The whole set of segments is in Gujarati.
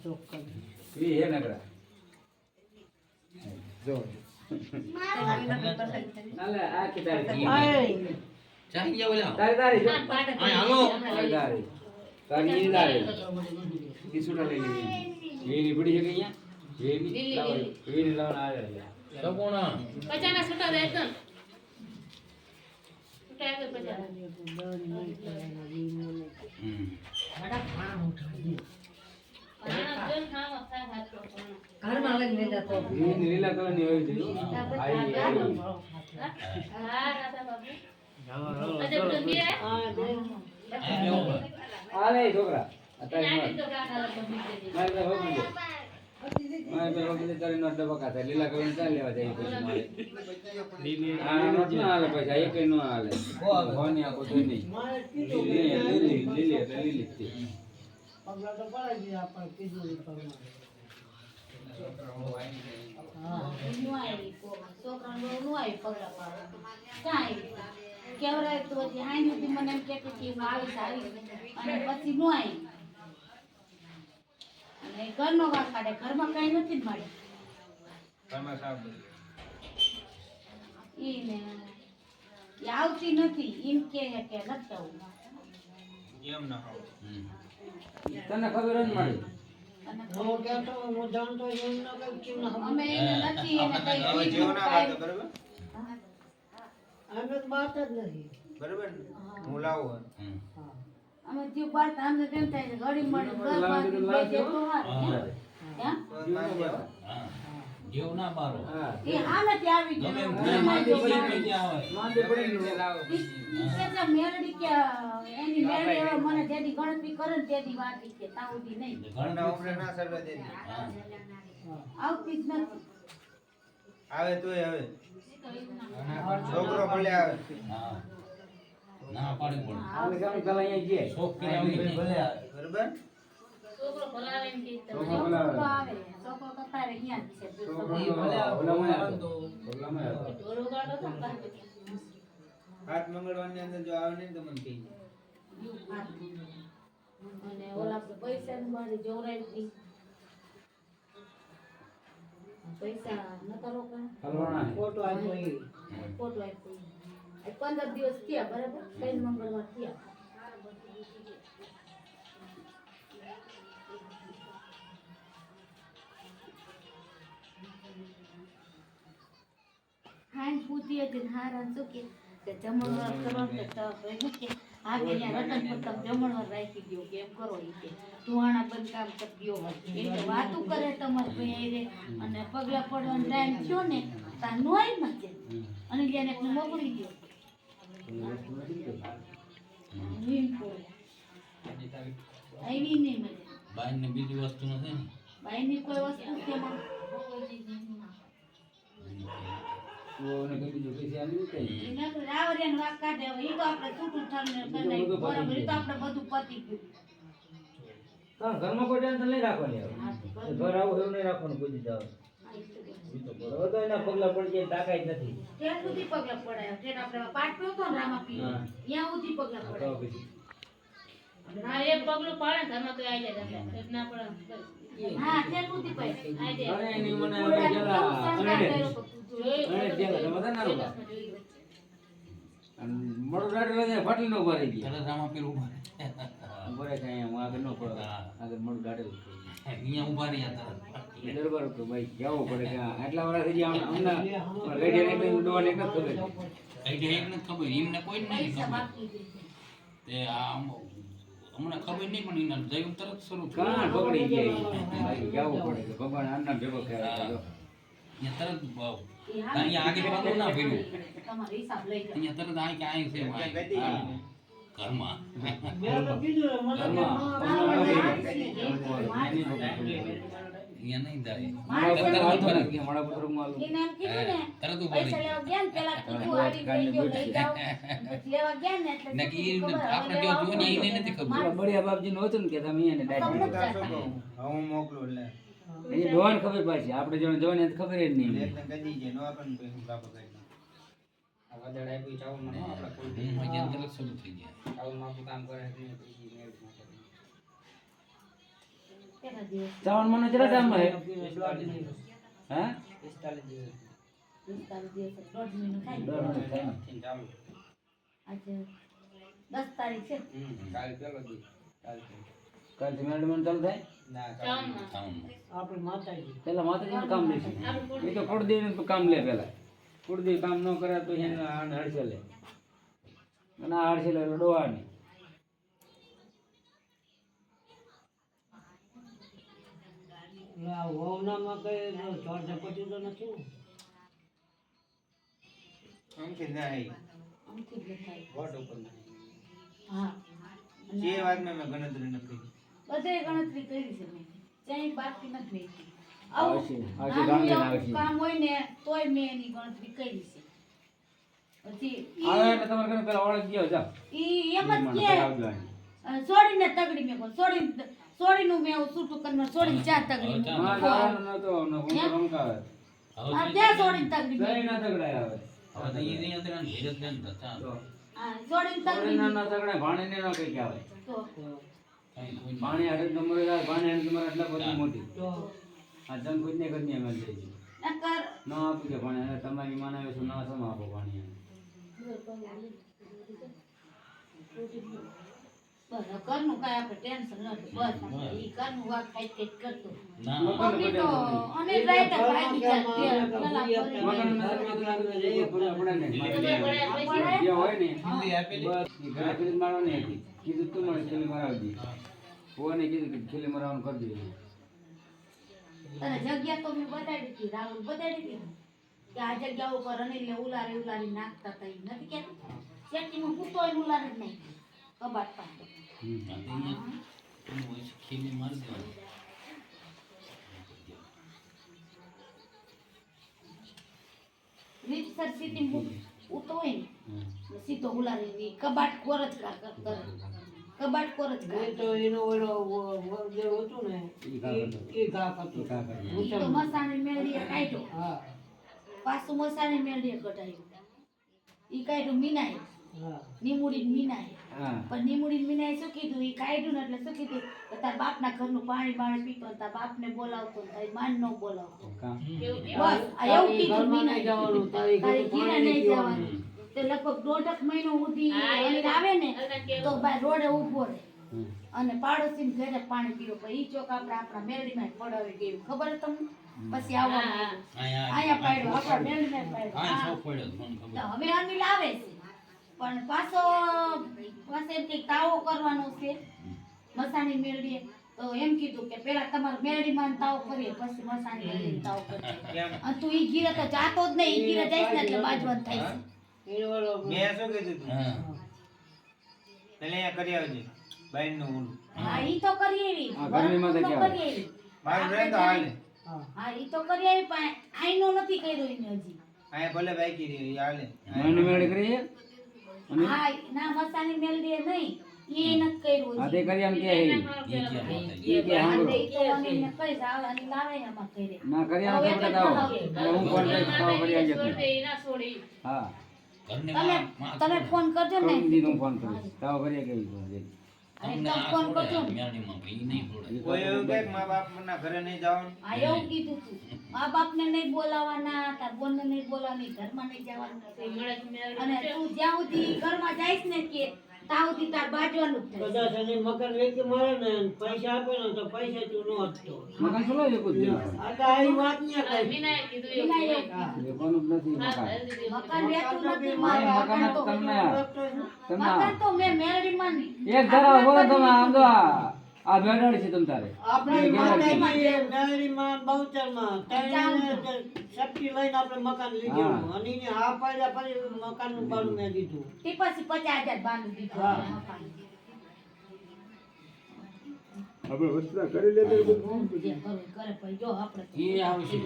એ હે નકરા જો અલે આ કે તારી ચાહી જાવ લે તારી જો આ હાલો તારી કી સુટા લઈ લીધી એ ની પડી છે કે અહીંયા એ ની લાવના આવ્યા તો કોણ પચાના છૂટા દે તો છૂટા આવે પચાના ઘરમાં લઈને જતો એ લીલા કલર ની હોય છે હા રાતા બાબુ અજબ તો દે આ લે છોકરા અત્યારે નાની તો કાકા મારે તો હોગી મારે તો હોગી તારી નો ડબ્બા ખાતા લીલા કલર ચાલ લેવા જાય પછી મારે આ નો હાલે પછી એક નો હાલે ફોન આ કોઈ નહીં લીલી છે પગલા તો પડાઈ ગયા આપણે કીધું પગલા નું આવી છોકરા નું આવી પગલા પાડો કાઈ કેવરાય તો જે આઈ નથી મને એમ કે હું આવી અને પછી નું આવી અને ઘરનો વાત કાઢે ઘરમાં કઈ નથી જ મળે ઘરમાં સાબ ઈને આવતી નથી એમ કે નથી આવું એમ ના હોવ તને ખબર જ મળી હું કહેતો હું જાણતો એમ ન કઈ કેમ ના અમે એને નથી એને કઈ જીવના વાત બરાબર અમે તો વાત જ નથી બરાબર હું લાવું અમે જીવ બાર અમને કેમ થાય છે ઘડી મળી ઘર બાંધી બે જે તો હાર હા જીવ ના મારો એ હા નથી આવી ગમે એમ ગયો ભૂલી આવે માંદે પડી ને લાવ કે મેરડી કે એની મેરડી હવે મને જેદી ગણતરી કરે ને તેદી વાતી કે તાઉદી નહીં ઘરના ઉપરે ના સર્વ દે આવતી જ નથી આવે તોય હવે છોકરો ભલે આવે હા ના પાડી બોલ આપણે ગામ પેલા અહીંયા જઈએ શોખ કે આવી ભલે આવે બરાબર છોકરો ભલાવે એમ કે છોકરો છોકરો ભલાવે. આવે છોકરો તો તારે અહીંયા જ છે ઢોરો ગાડો તો કાઢે હાથ મંગળવારની અંદર જો આવે નહીં તો મને કહી અને ઓલા પૈસા નું મારી જોરાઈ પૈસા નતા રોકા હલવાણા ફોટો આપ્યો ખોટું આપ્યું 15 દિવસ થયા બરાબર કઈ મંગળવાર થયા હાન પૂછી હતી હારા શું કે જમણવાર કરવાનું તો ભાઈ કે આ કે રતન પતંગ જમણવાર રાખી દો કે એમ કરો ઈ કે ધુવાણા બંધ કામ કરી દો એટલે વાતું કરે તમારે ભાઈ રે અને પગલા પડવાનો ટાઈમ થયો ને તા નોય મચે અને જેને એકને મોકલી દો નીમ પોળે આવી નહીં મજા બાઈ ને બીજી વસ્તુ નથી ને બાઈની કોઈ વસ્તુ કે માં ઓને કઈ બીજું કઈ આલ્યું કઈ એના તો રાવરિયાનો વાક કાઢે હવે ઈ તો આપણે છૂટું ઠરને બનાવી બરાબર ઈ તો આપણે બધું પતી ગયું હા ઘરમાં કોઈ ટેન્શન નહીં રાખવાની હવે ઘર આવું એવું નહીં રાખવાનું કોઈ જાવ ઈ તો બરોબર તો એના પગલા પડી જાય તાકાત નથી ત્યાં સુધી પગલા પડાયા ઠેર આપણે પાટલો તો ને રામા પી હા. ત્યાં સુધી પગલા તો પડાયા પછી હા એક પગલું પાડે ઘરમાં તો આવી જાય આપણે ના પડે હા ત્યાં સુધી પાડે આવી જાય અરે એની મને હવે ગેલા અને ગેલા તમે તો ના રોકા અને મોડું દાડે લઈને ફાટલી નો ભરી ગયા તરત રામા પીર ઉભા બરે કઈ હું આગળ નો પડે આગળ મોડું દાડે અહીંયા ઉભા રહ્યા તરત દરબાર તો ભાઈ જવું પડે કે આટલા વર્ષ થઈ ગયા અમને રેડિયો ને ઉડવાની એક જ ખબર છે. કઈ એક ને ખબર એમને કોઈ જ નહીં પૈસા ખબર બાકી છે તે આ હમણાં ખબર નહીં પણ એના જયું તરત શરૂ કાં પકડી ગયા ઈ. ભાઈ જવું પડે કે ભગવાન આના ભેગો કર્યા જો અહીંયા તરત એ હા અહીંયા આગળ પગલું ના ભર્યું તમારો હિસાબ લઈ જાઓ અહીંયા તરત આ કે આ છે આ ઘરમાં મેં તો કીધું ને મને કે અહીંયા નહીં જાય મારા પુત્ર માં એને એમ કીધું ને તરત ઉભા પૈસા રહી લેવા ગયા ને પેલા કીધું આવી ગઈ ગયો લઈ જાઓ પછી લેવા ગયા ને એટલે ને કે ઈ ખબર, હવે આપણે જો લેવા જોઈને આવું એને નથી ખબર બળિયા બાપજી નું હતું ને કે તમે એને તમને ડાયરેક્ટ જ જાતા. હું મોકલું એટલે એની ડોહાને ખબર પાછી આપણે જો જોવાની તો ખબર જ નહીં એકને કદી જાય નો આપણને પૈસા બાપા કરી આ વાદળ આપ્યું ચાવલ માં આપણે કોઈ અહીંયા તરત શરૂ થઈ ગયા ચાવલ માં કામ કરે છે પછી મેળ કેટલા દિવસ? 54 મને કેટલા ટાઈમમાં હે હે 45 દિવસ 45 દિવસ, દોઢ મહિનો થાય. દોઢ મહિનો થાય. થી ચાલુ આજે 10 તારીખ છે. કાલ પેલો દી કાલ કાલથી મેડમ ચાલુ થાય ના આપણે માતાજી પેલા માતાજીનું કામ લેશે એ તો કુળદેવીનું કામ લે પેલા કુળદેવી કામ ન કરે તો એને હડસે લે અને આ હડસે લે ડોવાની એટલે આ વહુનામાં કઈ ચોર ઝપટી તો નથી ને? આમથી નહીં આમથી જ લખાય. વોટ ઉપર નહીં હા. જે વાતમાં મેં ગણતરી ન કરી બધે ગણતરી કરી છે મેં. ક્યાંય બાકી નથી રહી. આવશે આવશે નાનું ગામડે એવું આવશે કામ હોય ને તોય મેં એની ગણતરી કરી છે. પછી આવે એટલે તમારે ઘરે પેલા ઓળખ ગયો જાવ ઈ એમ જ મને કે આવજો અહીં. છોડીને તગડી મેં છોડીનું મેં એવું છૂટું કરીને છોડીને ચા તગડી મેં માં જવાનું નતો ને હું તો રમકાવે આ ત્યાં છોડીને તગડી જઈ મેં ના તગડાય આવે હવે તો ઈ નહીં અત્યારે ધીરજ બેન થતા તો આ છોડીને તગડી ઓરેના મેં. ના તગડાય ભાણીને ન કઈ કહેવાય તો કઈ કોઈ ભાણી હાડે તમારે ભાણી હાડે તમારે એટલા બધી મોટી તો આ જન કોઈ ને કરી અમે જઈ છે નકર ન આપી કે ભાણી અને તમારી માનાવે છે ના સમ આપો ભાણી બસ ઘરનું કાંઈ આપણે ટેન્શન નથી. બસ ઈ ઘરનું વાત ખાઈ ખાઈ કરતો. ના મમ્મી તો અને રાઈતે ભાગી જાય. પેલા મગન ના તગડા જઈએ પણ આપણે ને જે હોય ને બસ ઈ ઘરે ખીલી મારવાની હતી કીધું તું મને ખીલી મરાવજી કોને કીધું કે ખીલી મરાવવાનું કરી દે તને જગ્યા તો મેં બતાડી દીધી, રાહુલ બતાડી દીધી કે આ જગ્યા ઉપર અનિલને ઉલારી ઉલારી નાખતા હતા. ઈ નથી કહેતી શેઠીમાં કૂતોય ઉલારી જ નહીં કબાટ પાસે. ખીલી મારી દેવાની રીતસર સીધી ઉતો હોય ને સીધો ઉલારી ઈ કબાટ કોર જ કરે. કબાટ કોર જ કરે. એ તો એનો ઓલો જે હતું ને એ ઘા કરતો ઈ તો મસાણી મેળવીએ કાઢ્યો, હા પાછું મસાણી મેળવીએ કઢાયું. ઈ કાઢ્યું મીનાય, હા નીમુડી મીનાય. હા પણ નીમુડી મીનાય શું કીધું ઈ કાઢ્યું ને એટલે શું કીધું કે તાર બાપના ઘરનું પાણી બાણી પીતો ને તાર બાપને બોલાવતો ને તારી માન ન બોલાવતો. કામ બસ આ એવું કીધું ઘરમાં નહીં મીનાય. જવાનું તારી તારી ઘરે ઘીરે પાણી નહીં નહીં જવાનું. તે લગભગ દોઢક મહિનો સુધી અનિલ આવે ને તો ભાઈ રોડે ઊભો રહે અને પાડોશી ઘરે પાણી પીવો. પછી ઈ ચોક આપણા મેરડીમાં પડાવી ગયું ખબર છે તમને? પછી આવવાનું અહીંયા પાડ્યો આપણા મેરડીમાં પાડ્યો. આ હા. શોખ પડ્યો મને તો ખબર હવે અનિલ આવે છે પણ પાછો એમ કે તાવો કરવાનો છે મસાણી મેળવીએ. તો એમ કીધું કે પેલા તમારે મેરડીમાં તાવ કરીએ પછી મસાણી મેળવીને તાવ કરીએ. અને તું ઈ ગીરે તો જાતો જ નહીં. ઈ ગીરે જઈશ ને એટલે બાજવાનું થાય છે. એનો ઓલો મેં શું કીધું તું હા પેલે અહીંયા કરી આવજે બાઈન નું ઓલું હા ઈ તો કરી આવી. હા, ગરમીમાં તો વરસાદનું ક્યાં કરી આવી. મારું રહે તો હાલે હા હા ઈ તો કરી આવી પણ આઈનો નથી કર્યો એને હજી. અહીંયા ભલે બાઈકી રહી એ હાલે મહિને મેળી કરીએ હા ના મસાણી મેળવીએ નહીં ઈ નથી કર્યું આ હજી. તે કરી એમ કે હે ઈ ક્યાં માતાજી ઈ કે હાંભળો ઈ તો અનિલને કહીશ આવે અને લાવે એમાં કરે. ના કરી આમ આપણે દાવો એટલે હું ફોન કરી તાવ કરી આવજે હા ઘરને તમે માં તમે ફોન કરજો ને. કઈ દીધું હું ફોન કરીશ તાવ કરીએ કેવી તો તમને તમે આ ફોન છોડે કરજો ને. મેરડીમાં ભાઈ નહીં છોડે કોઈ એવું કહે કે મા બાપ ના ઘરે નહીં જવાનું હા એવું કીધું તું. મા બાપને નહીં બોલાવાના, તાર બોનને નહીં બોલાવાની, ઘરમાં નહીં જવાનું. અને તું જ્યાં સુધી ઘરમાં જઈશ ને કે ત્યાં સુધી તાર બાજવાનું જ થાય. કદાચ એને મકાન વેચી મળે ને અને પૈસા આપે ને તો પૈસા તું ન આપતો. મકાન ચલો એક જ દેવું આ તો આ વાત ને કઈ વિનાય એવું કીધું. દેવાનું જ નથી મકાન મકાન વેચવું નથી મારે. મકાન મકાન તો તમને તમને મકાન તો મેં મેરડીમાં એક જરા બોલો તમે આમ તો આ બેડાડી છે તમ તારે આપણે માતાજી નાળીમાં બહુચરમાં ત્રણે શક્તિ લઈને આપણે મકાન લીધું અને એને હા પાડ્યા પછી મકાનનું ભાડું મેં દીધું. તે પછી 50,000 બાનું દીધું હા. મકાન. આપણે વસ્તુ કરી લેતો જે કરવું કરે પછી જો આપણે તો ઈ આવશે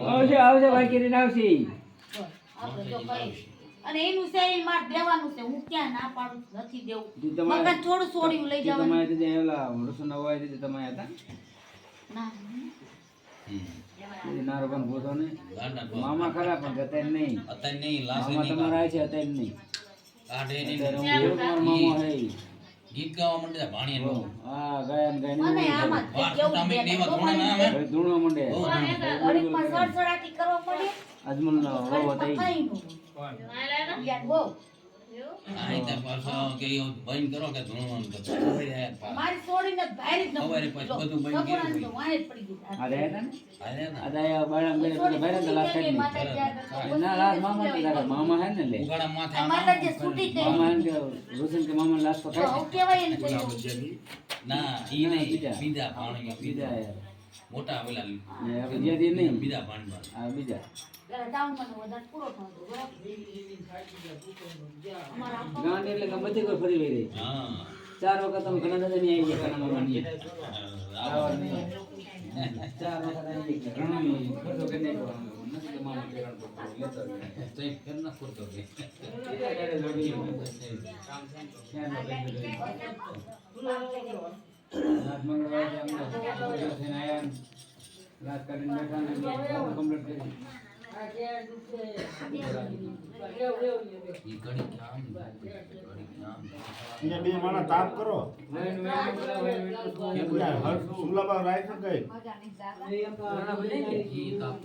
આવશે આવશે ભાઈ કરીને આવશે બસ આપણે જો કરીએ. અને એનું છે એ મારે દેવાનું છે. હું ક્યાં ના પાડું છું, નથી દેવું. જી તમારે- મકાન થોડું છોડ્યું લઈ જવાનું. તમારે તે એલા રસોના હોય તે તમે હતા ના એ નારો પણ બોતો ને ગાડા મામા ખરા પણ અત્યારે નહીં અત્યારે નહીં લાશે મામા નહીં તમારા આવે છે અત્યારે નહીં કાઢે અત્યારે નહીં હું એક મારો મામો હે ગીત ગાવા માંડે છે ભાણિયા હા ગાયન ગાયન મને આમાં જ વાર કેવું તમે છે, એવા તો ધૂણા ના આવે ભાઈ ધૂણવા માંડે બહુ પણ ધૂણા. એને ઘડીકમાં સડસડાટી કરવા પડે, અજમલ નો વાવો થઈ ઘડીકમાં કઈ નું. યાર બહુ. આ ઈતા પાછો કે ઈ બંધ કરો કે ધૂણવાનું તો ખબર આયા પાછા. મારી છોડીને બહાર જ ન સવારે પછી બધું બંધ કર્યું સગુણાને તો વાંહે જ પડી ગઈ. આ રહ્યા હતા ને આલે ને આ દાયા બાળા બેને બધા ભાઈ ને લાસ્ટ છોડી ટાઈમ માતા જ્યાં ના લાસ્ટ મામા ને તારા મામા હે ને લે ઉગાડા માથે આ આમ માતાજી છૂટી ગઈ. મામા હે કે રોશન કે મામા લાસ્ટ તો પકડાય આવું કહેવાય એને કોઈ. ના ઈ નહીં બીજા. બીજા ભાણિયા બીજા બીજા યાર મોટા પેલા ને આપણે જ્યાંથી નહીં બીજા ભાણિયા આ બીજા ત્યારે ટાઉનમાં તો વધારે પૂરો થતો, બરાબર? અમારા આખો ગાંડી એટલે કે બધી કોઈ ફરી વઈ રહી હા 4 વખત તમે ઘણા દાદા ની આવી ગયા કાના મામા ની આવો. 4 વખત આવી ગયા ઘણો ની ખર્ચો કરી નાખ્યો નથી કે મામા કેરણ પડતો લેતો તો એ ફેર ના ફૂટતો કે ત્યારે જોડી રાત મંગળવારે અમને થઈને આયા રાત કરીને બેઠા ને કમ્પ્લીટ કરી ઈ ઘડી કામ ઘડી કામ અહીંયા બે માણસ તાપ કરો સુલાબા રાખ ને કઈ મજાની જાગા. ઈ કામ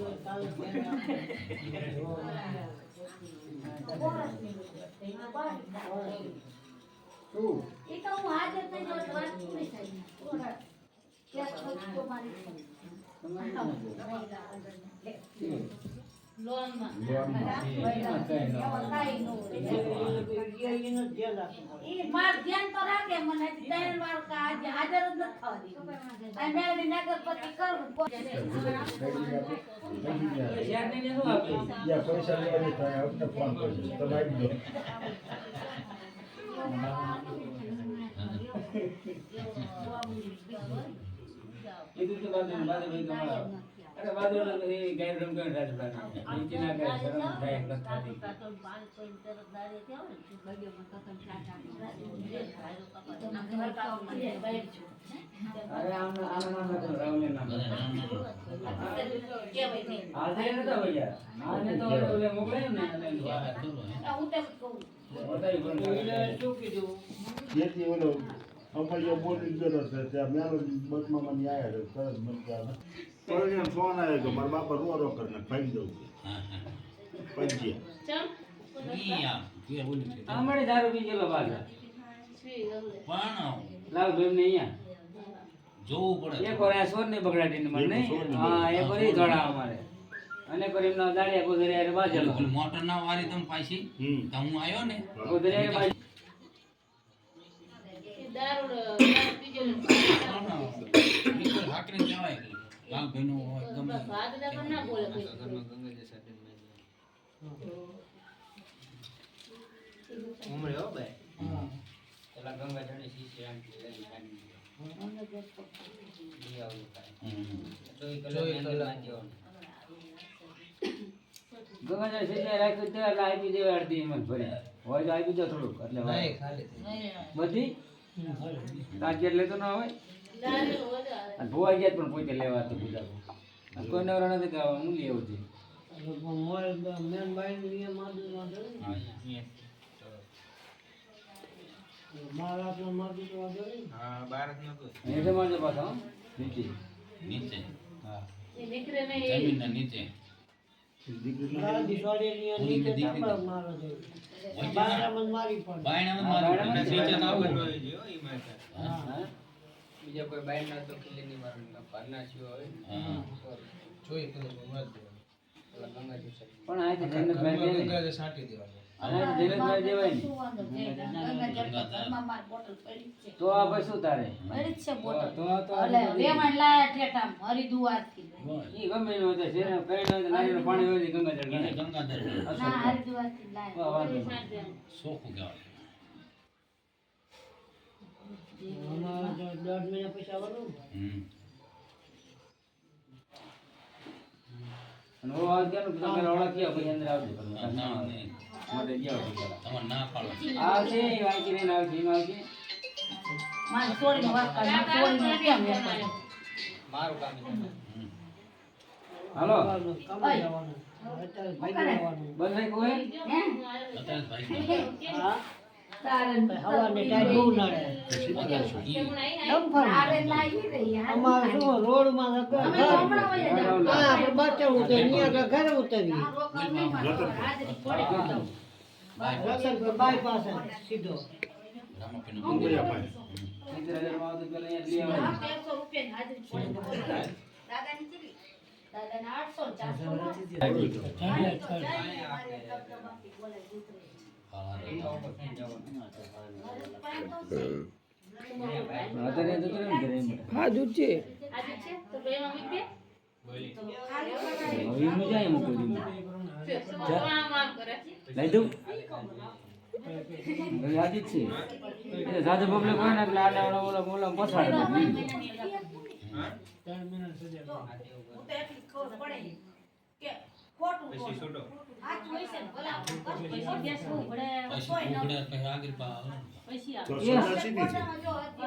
એ તો હું હાજર થઈ જાઉં તો વાત પૂરી થાય. પૂરા. ત્યાં પછી તો મારી લોનમાં. એમાં કાંઈ ન હોય. એનું ધ્યાન રાખવું પડે. ઈ માર ધ્યાન તો રાખે મને હજી ત્રણ વાર આજે હાજર જ નથી થવા દીધી. આ મેળવી નગરપતિ કરું. શેર ને શું આપે યા પૈસા લેવાની થાય આપને ફોન કરજો તમે આવી દો કીધું તો બાજુ ભાઈ તમારા અરે બાજુ એ ગાય રમ કરે રાજભાઈ નીચે ના કરે શરમ થાય એક નથી અરે આમ નામ હતો રાવલે નામ કેવાય નહીં. આ થાય નતો ભૈયા આને તો ઓલે મોકલે ને અને હું તેમ જ કહું. બધાય પણ એને શું કીધું? જેથી ઓલો અમારી બોલી ગયો છે ત્યાં મેલો બસમાં મને આવ્યા છે સરસ મજા પરણ્યા ફોન આવ્યો કે મારા બાપા રો રો કરીને ભાગી દઉં પંચ્યા ઈ આમ કે બોલી છે અમારે દારૂ પી ગયેલો બાજા પણ લાલ ભાઈ ને અહીંયા જોવું પડે એક વાર આ સોર ને બગડાડીને મને નહીં હા એક વાર ઈ ધોળા અમારે અને એક વાર એમના દાડિયા ગોદરે આરે બાજેલો પેલું મોટર ના વારી તમે પાછી તો હું આવ્યો ને ગોદરે આરે બાજે હાકરી કહેવાય લાલ ભાઈનો હોય ગમે ઉમરે હો ભાઈ પેલા ગંગા જણી શીશી આમ લઈ કાઢી દી આવું કાંઈ તો એ કલર ની અંદર નાખ્યો ગંગા સીધા રાખ્યું તો એટલે આપી દેવા અડધી એમ જ ભરી હોય તો આપી દો થોડુંક એટલે બધી તાજેર લેતો ના હોય અને ભોવા ગયા પણ પોતે લેવા તો પૂજા કોઈ નવરા નથી કે હું લઈ આવું છું મેનબાઈ નિયમ માદુ વાંધો નહીં. મારા તો માદુ તો વાંધો નહીં. હા ભારત નતું એ તો મારજો પાછો હો. નીચે નીચે હા જમીન ના નીચે મારા દિવાળીની અંદર નીચે દીકરી તાપા મારો છે. બારામાં જ મારી પડે. બાયણામાં મારું બાયણામાં નીચે તો આવું હા બીજા કોઈ બાઈ ના તો ખીલે ની મારવાનું ભરના છીઓ હોય હા જોઈ પેલું પેલા ગંગા જશે પણ આ તો જન્નત ભાઈ દે ને સાટી દેવાનું આ તો જન્નત ભાઈ દેવાય ને શું વાંધો છે? ગંગા જળ ઘરમાં મારી બોટલ પડી જ છે. તો આ પછી શું તારે પડી જ છે બોટલ. તો એટલે વેવાણ લાયા ઠેઠામ હરિદ્વારથી. ઈ ગમે એનું હોય તો છે ને કઈ ન હોય તો નારિયેળનું પાણી હોય તો ગંગા જળ એને ગણાય. ગંગાધર ના હરિદ્વારથી વાહ, વાંધો લાયા. નહીં. સોખું કહેવાય અમારા તો 10 મહિના પૈસા આવવાનું. અને ઓ આ ગયા ને તમે ઓળખ્યા પછી અંદર આવજો તમે. ના નહીં માટે ગયા હોય પેલા. તમારે ના પાડો આવશે એ વાંચી રહીને આવશે એમાં આવશે મારી છોડીને વાત કરી. છોડીને કેમ વેપાર? મારું કામ છે હાલો કામે જવાનું. અત્યારે ભાઈ જવાનું. બસ ભાઈ કોઈ હે? અત્યારે ભાઈ હા હવાની ટાઈટ બહુ નડે અમારે શું રોડમાં બચાવવું છે અહીંયા ઘરે ઉતરીએ રતનપુર બાયપાસ સીધો અંબૈયા પાસે 70,000 માં આવતું પેલા અહીંયા લઈ આવવાનું. અત્યારે તો કરે ને ઘરે એમ. હવે એમ જાય એમ કોઈ દી. લઈ દઉં યાદ જ છે એટલે સાદું પબ્લિક હોય ને એટલે આડા ઓલા પછાડે પછી છૂટો પછી ઉઘડે પછી આગળ પા આવે. તો સજા સીધી છે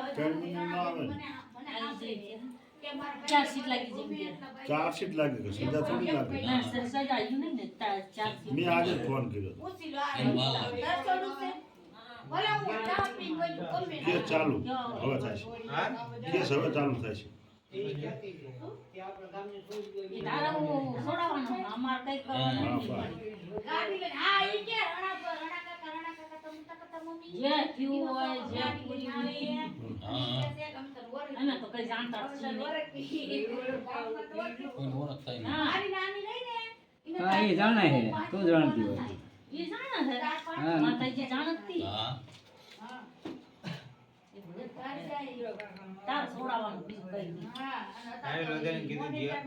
ટર્મિનલ ના આવે ને. 4 સીટ લાગે કે સજા થોડી લાગે મેં આજે જ ફોન કર્યો હતો. કેસ ચાલુ હવે થાય છે કેસ હવે ચાલુ થાય છે કોઈ ઓળખતા નહીં. હા એ જાણે હે તું જાણતી હોય હા હા આને લોધાને કીધું જીયા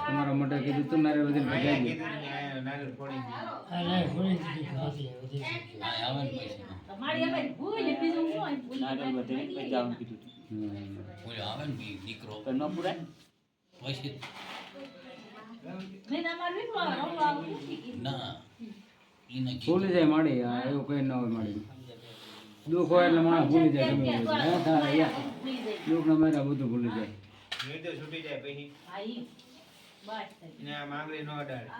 તમારા મોટા કીધું તો મારે બધે આયા ભગાઈ કીધું ને આયા નાગર ફોડી દીધું. આ આવે ને પૈસા કોઈ આવે ને દીકરો પછી ના એને ભૂલી જાય માડી હા એવું કઈ ના હોય માડી દુઃખ હોય એટલે માણસ ભૂલી જાય ગમે એવું. હે હા યા દુઃખ ના મારા બધું ભૂલી જાય નીંદર છૂટી જાય પછી ને આ માંગડી નો અડાડે.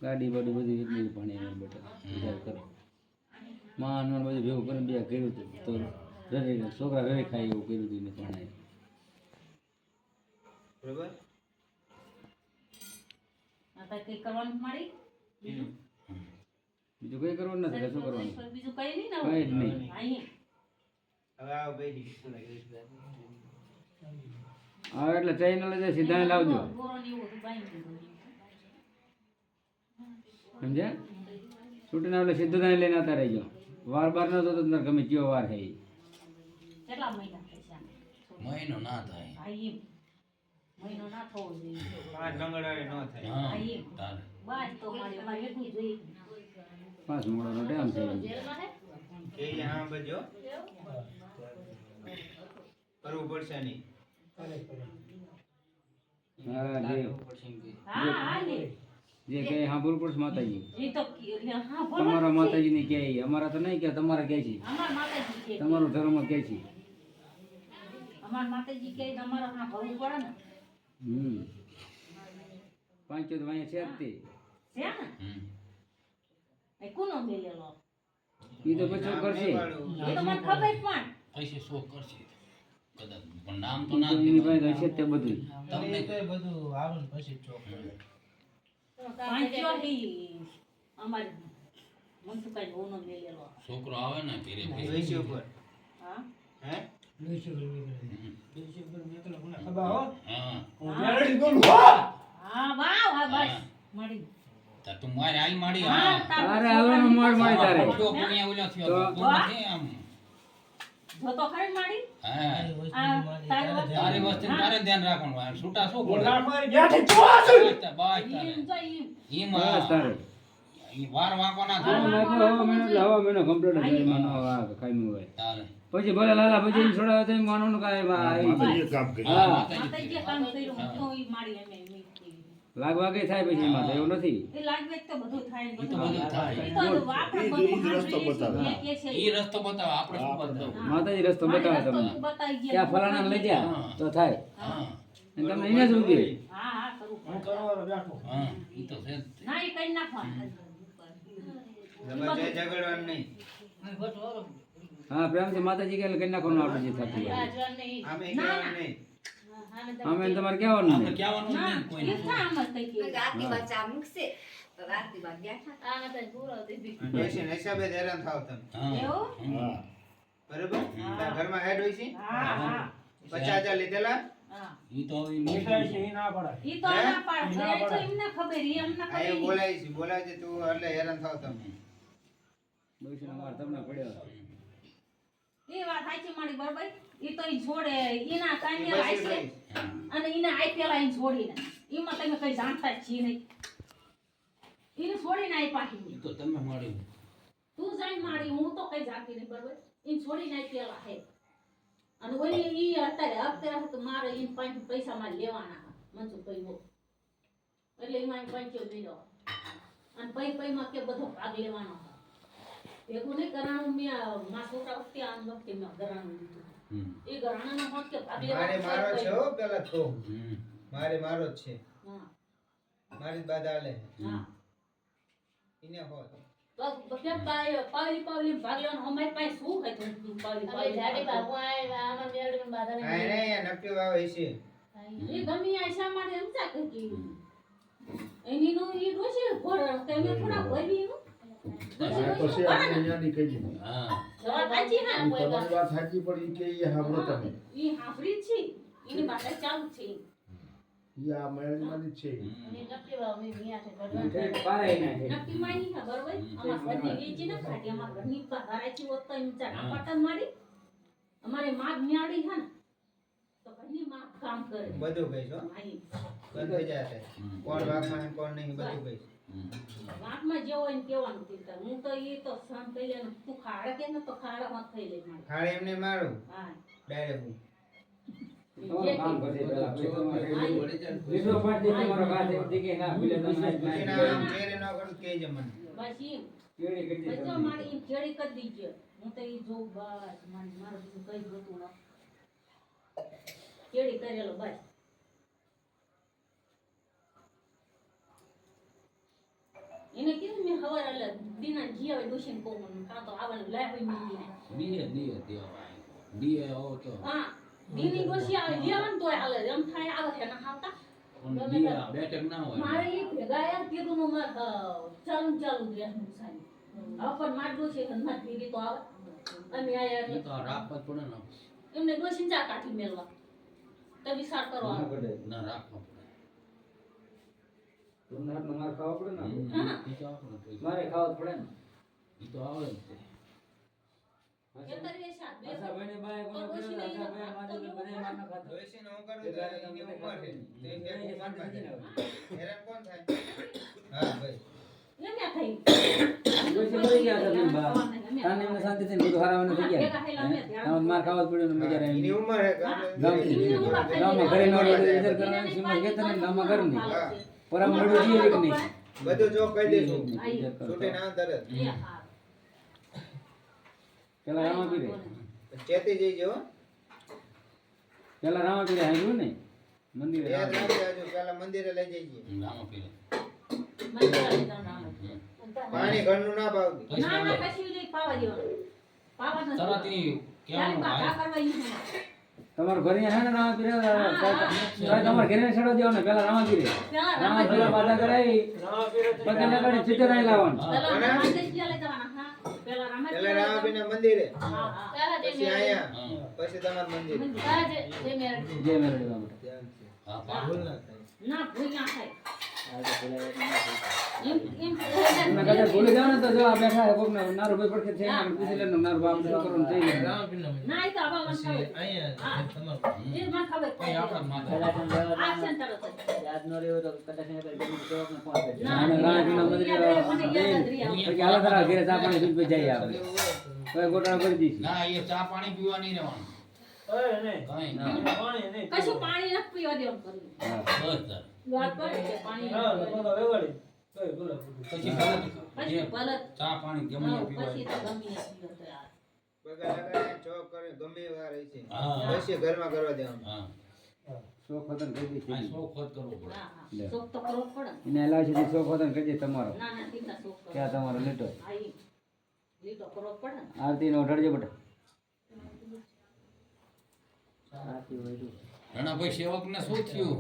ગાડી બાડી બધી એટલી ભણી એને બેટા વિચાર કરો માં બધું ભેગું કરીને બે કર્યું હતું તો ઘરે છોકરા ઘરે ખાય એવું કર્યું હતું એને ભણાય બરોબર બીજું કઈ કરવાનું નથી કશું કરવાનું બીજું કઈ નહીં ને કઈ જ નહીં હવે આવો બેસી હા એટલે ટ્રેન લઈ જાય સીધા લાવજો સમજ્યા છૂટીને એટલે સીધું ત્યાં લઈને આવતા રહેજો વાર બાર નતો તો તમને ગમે કયો વાર હે ઈ. કેટલા મહિના થયા મહિનો ના થાય. મહિનો ના થવો જોઈએ 5 મંગળવારે નો થાય. હા તારે બસ તો મારે મારે એટલું જોઈએ 5 મોડાનો ટાઈમ છે કે હા બજો કરવું પડશે નહીં. હા દેવ હા હા ને જે કઈ સાંભળવું પડશે માતાજી એ તો હા બોલો તમારા માતાજી ને કહે અમારા તો નહીં કે તમારા કહે છે અમાર માતાજી કે તમારો ધર્મ કહે છે અમાર માતાજી કે અમારે હા ભરવું પડે ને પાંચો તો અહીંયા છે જ તે છે ને એ કોનો મેલેલો એ તો પછી કરશે એ તો મને ખબર પણ પછી શોખ કરશે કદાચ પણ નામ તો ના એની પાસે હશે જ તે બધું તમને પાંચો હી અમાર મનસુકાઈ ઓનો મેલેલો છોકરો આવે ને ધીરે ધીરે જોઈશે ઉપર હા હે હા હા વાવ હા બસ મળી તા તું મારે આઈ માડી હા હા તારે આવવાનો મોડ મારી તારે તો પુણ્યા ઓલા થયો તો તું નથી આમ જો તો ખરી મળી હા આ તારી વાત તારી વસ્તુ તારે ધ્યાન રાખવાનું આ છૂટા શું બોલે બાય તારે ઈમ તો ઈમ બસ તારે ઈ વાર વાંકવાના આ થાય નાખો હવા મહિનો એટલે હવા મહિનો કમ્પ્લીટ જ માનો આ કાયમી હોય તારે પછી ભલે લાલા પછી એને છોડાવે તો એમ માનવાનું કાંઈ આવી જાય. માતાજીએ કામ કર્યું હા માતાજીએ કામ કર્યું હું તો ઈ મારી એમે લાગવા કઈ થાય પછી એમાં તો એવું નથી. એ લાગવે તો બધું થાય ઈ તો બધું થાય. ઈ તો આપણે ઈ જ બધું રસ્તો બતાવે. એ કે છે ઈ રસ્તો બતાવે આપણે શું બતાવે. માતાજી રસ્તો બતાવે તમને. તું બતાવી ગયા. ત્યાં ફલાણા લઈ જા હા. તો થાય. હા અને તમને અહીંયા જ ઊંઘી. હા હા કરું હું કરવાનો બેઠો હા ઈ તો છે જ તે. ના એ કઈ નાખવાનું ઝઘડવાનું નહીં હા પ્રેમથી માતાજી કે કરી નાખવાનું આપણે જે થતું હોય. રાજવાન નહીં આમે ના, કહેવાનું ના. નહીં આમે તમારે કહેવાનું આપણે નહીં. કહેવાનું જ ના નહીં કોઈને. એ થા આમ જ કઈ કે રાતી બચ્ચા મૂકશે તો રાતી બાદ બેઠા આ તો પૂરો દીધી ડોશીને હિસાબે જ હેરાન થાવ તમે હા. એવું? હા બરોબર તારા ઘરમાં હેડ હોય છે હા હા 50,000 લીધેલા હા ઈ તો હવે નીકળાય છે એ ના પડે ઈ તો ના પાડે એ તો એમને ખબર ઈ અમને આ એ ખબર ઈ. બોલાય છે તું એટલે હેરાન થાવ તમે ડોશીનો માર તમને પડ્યો. એ વાત સાચી મારી બરાબર ઈ તો ઈ છોડે ઈના કાને બસ આઈ છે એટલું જ. અને ઈને આઈ પેલા ઈ છોડીને ઈમાં તમે કઈ જાણતા જ છીએ નહીં ઈને છોડીને આઈ પાછી ઈ તો તમે મળ્યું. તું જાઈ મારી હું તો કઈ જાણતી નહીં બરાબર ઈને છોડીને આઈ પેલા હે અને ઓલી ઈ અત્યારે તો મારે ઈ પાંચ પૈસા માં લેવાના મંજૂર પૈવો એટલે એમાં પાંચો દીધો અને પૈ માં કે બધો ભાગ લેવાનો ભેગું નહીં કરાણું મેં માં છોકરા વખતે આ વખતે મેં ગરાણું લીધું હમ. એ ગરાણાનો હોત કે ભાગ મારે મારો છે લેવાનો હો પેલા તો હમ. મારે મારો જ છે હા મારી જ બાદ આલે હા ઈને હોત તો કેમ પાવલી ભાગ લેવાનો અમારી પાસે શું હોય તો પાવલી આ એને નપટી વાવે છે એ ગમી આશા માટે એમ ચા કહી એની નો ઈ ડોશી ભર તમે થોડા ભરી નું આ પછી આપણે અહીંયાની કહી દીધું. હા જવા સાચી ના તમારી વાત સાચી પણ ઈ કે ઈ સાંભળો તમે ઈ હાફરી છે એની બાટે ચાલુ છે ઈ આ મહેલમાંની જ છે ઈ. ઠીક, પારાય નાખે. નક્કી માની ખબર હોય અમાર ઘરની વેચી ના ખાટી અમાર ઘરની બહારાથી હોત તો એમ ચા પાટણ મારી અમારે માગ ન્યાડી છે ને તો ઘરની માં કામ કરે બધું કહીશ હો આઈ બંધ થઈ જાય છે. કોણ વાઘમાં ને કોણ નહીં બધું કહીશ વાંકમાં જે હોય ને કેવાનું તીર્થા હું તો ઈ તો સહન કરી લે તું ખાડા કે ને તો ખાડામાં થઈ લે મારે ખાડે એમને મારું હા ડાયરેક્ટ હું તમારું કામ કરશે પહેલા. પછી તમારે લીધો પાડી દે તમારો ઘા થઈ દીકે ના ભૂલે તમે આજ પછી ના ના આમ ચેરે ન કરું તો કહેજે મને બસ ઈ કેળી કરી દે બચો તમને. મારી ઈ કેળી કરી દીજે હું તો ઈ જોઉં બસ મારું બીજું કઈ જોતું ન કેળી કરેલો બસ એને કીધું મેં હવાર એટલે દીના જી આવે ડોશીને કહું મને કાં તો આવવાનું લાય હોય મીઠી દીએ દેવાય. દીએ આવો તો હા દીની ડોશી આવે લેવાનું તોય હાલે એમ થાય આવે છે ના આવતા પણ દીએ બેઠક ના હોય. મારે ઈ ભેગા યાર કીધું નું માર ચાલુ ચાલુ જ રહેવાનું સાહેબ હવે પણ માર ડોશી હનમાત ભીડી તો આવે અમે આયા ઈ એટલે તો રાખવા જ પડે ને. એમને ડોશીને ચા કાઠી મેલવા તો વિચાર કરો ના આવે. પડે. ના રાખવા પડે. તમને હાથનો માર ખાવો પડે ને. ઈ તો આપણે તો મારે ખાવો જ પડે ને. ઈ તો આવે જ તે. ખેતરી શાક બે આશા ભાઈને બાએ તો કોનો ડોશી કર્યો, નહીં આશા ભાઈ મારી જોડે બધાય માર ન ખાતા. ડોશીને હું કરું તો એની ઉંમર છે તો એ કે હું માર પાસે. હેરાન કોણ થાય હા ભાઈ એમને થઈ ડોશી મરી ગયા હતા બેન બા. તાને એમને શાંતિથી ને બધું હારાવાનું થઈ ગયા. આમાં માર ખાવો જ પડ્યો ને બિચારા એમ. એની ઉંમર હે ગામમાં ઘરે ન રહે તો વિચાર કરવાનો સીમા ખેતર ને ગામમાં ઘર નહીં. પરામ મળ્યું જીવે કે નહીં. બધું જો કહી દેશું વિચાર કરો. છૂટે ના તરત પેલા રામાપીરે ચેતી જઈજો હો. પેલા રામાપીરે હાંડ્યું ને મંદિરે યાદ રાખજો આજુ પેલા મંદિરે લઈ જઈએ રામા પીરે. પાણી ઘરનું ના પાવતું ના ના કશું નહીં પાવા દેવાનું પાવા નથી તરત ઈ કહેવાનું ભાઈ ભાઈ. કરવા ઈ નહીં. તમારું ઘરે હે ને રામાપીરે તો તમારે ઘરે છોડો દેવો ને પેલા રામાપીરે પેલા રામાપીરે બાધા કરાવી પગે લગાડી ચિત્તર અહીં લાવવાનું. પેલા રામાદેશ લઈ જવાના હા પેલા રામાદેશ પેલા રામાપીના મંદિરે હા હા પછી અહીંયા પછી તમારું મંદિર જય મેરડી બાબા. હા પાછું. ના ભૂલ ના થાય એમ તમે કદાચ ભૂલી જાઓ ને તો જો આ બેઠા છે કોકને નારું ભાઈ પડખે છે એને પૂછી લેવાનું નારું બાપ શું કરવાનું થઈ ગયું. ના એ તો આવા મને ખબર હા એ મને ખબર કઈ આપણા જ માથે. આ સેન્ટર હતો ના ના રામાપીરના મંદિરે જઈને પછી હાલો તારા ઘરે ચા પાણી પીને પછી જઈએ આપણે. તો એ ગોટાળો કરી દઈશું. ના એ ચા પાણી પીવા નહીં રહેવાનું. કાંઈ નહીં. કશું પાણી નથી પીવા દેવું કર્યું હા. બસ તાર. વાત કરે છે પાણી પછી પછી ભલે ચા પાણી ગમે એ પીવાય. પછી તો ગમે એ પીવો તો યાર. પગાર લગાડીને ચોક કરીને ગમે એ વાર હશે. હા. પછી ઘરમાં કરવા દેવાનું. હા શોખ હતો ને કહી દે આ શોખ હોત કરવો પડે. હા હા શોખ તો કરવો પડે ને. એને લાવ છે શોખ હતો ને કહી દે તમારો ના ના તીના શોખ કરવો. ક્યાં તમારો લીટો હા ઈ લીધો કરવો પડે ને. આરતી નો ઉઠાડજો બેટા આરતી વૈરું રણાભાઈ સેવક ને શું થયું?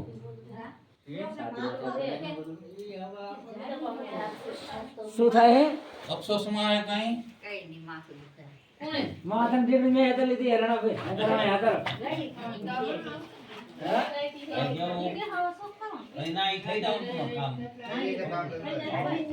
શું થાય હે અફસોસમાં આવે કાંઈ? કઈ નહીં માથું દુખાય. કોણે? માથામાં જેટલું મેં હતા લીધી રણાભાઈ હાથર લઈ. હા? ઈ કે હવે શોખ કરો. ના, એ થઈ જવાનું કામ. એ રીતે કામ કરવાનું.